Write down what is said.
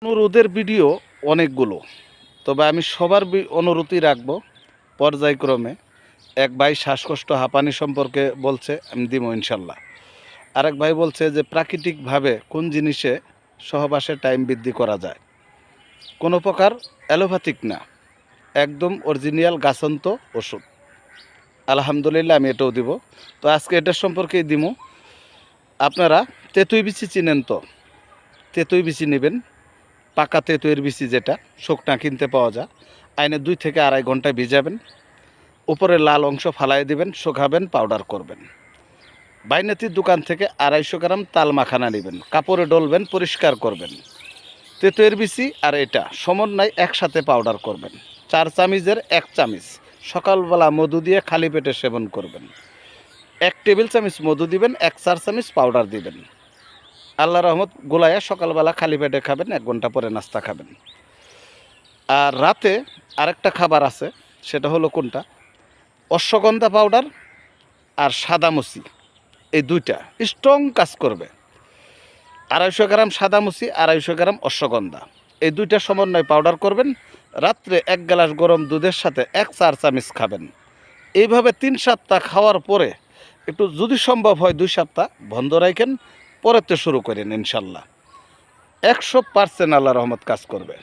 অনুরোধের ভিডিও অনেকগুলো, তবে আমি সবার অনুরোধই রাখবো পর্যায়ক্রমে। এক ভাই শ্বাসকষ্ট হাঁপানি সম্পর্কে বলছে, আমি দিব ইনশাল্লাহ। আরেক ভাই বলছে যে প্রাকৃতিকভাবে কোন জিনিসে সহবাসের টাইম বৃদ্ধি করা যায়, কোনো প্রকার অ্যালোপ্যাথিক না, একদম অরিজিনাল গাছন্ত ওষুধ। আলহামদুলিল্লাহ আমি এটাও দিব। তো আজকে এটার সম্পর্কেই দিব। আপনারা তেঁতুই বিচি চিনেন তো? তেঁতুই বিচি নেবেন, পাকা তেঁতুয়ের বিচি, যেটা শুকনা কিনতে পাওয়া যায়। আইনে 2 থেকে আড়াই ঘন্টা ভিজাবেন, উপরে লাল অংশ ফালাই দিবেন, শুকাবেন, পাউডার করবেন। বাইনাতির দোকান থেকে 250 গ্রাম তাল মাখানা নেবেন, কাপড়ে ডলবেন, পরিষ্কার করবেন। তেঁতুয়ের বিচি আর এটা সমন্বয় একসাথে পাউডার করবেন। 4 চামচের 1 চামচ সকালবেলা মধু দিয়ে খালি পেটে সেবন করবেন। 1 টেবিল চামচ মধু দিবেন, 1/4 চামচ পাউডার দিবেন। আল্লাহ রহমত গোলায়া সকালবেলা খালি পেটে খাবেন, 1 ঘন্টা পরে নাস্তা খাবেন। আর রাতে আরেকটা খাবার আছে, সেটা হলো কোনটা? অশ্বগন্ধা পাউডার আর সাদামুচি, এই দুইটা স্ট্রং কাজ করবে। 250 গ্রাম সাদামুচি, 250 গ্রাম অশ্বগন্ধা, এই দুইটা সমন্বয় পাউডার করবেন। রাত্রে 1 গ্লাস গরম দুধের সাথে 1/4 চামচ খাবেন। এইভাবে 3 সপ্তাহ খাওয়ার পরে একটু যদি সম্ভব হয় 2 সপ্তাহ বন্ধ রাখেন, পরেতে শুরু করেন। ইনশাল্লাহ 100% আল্লাহ রহমত কাজ করবে।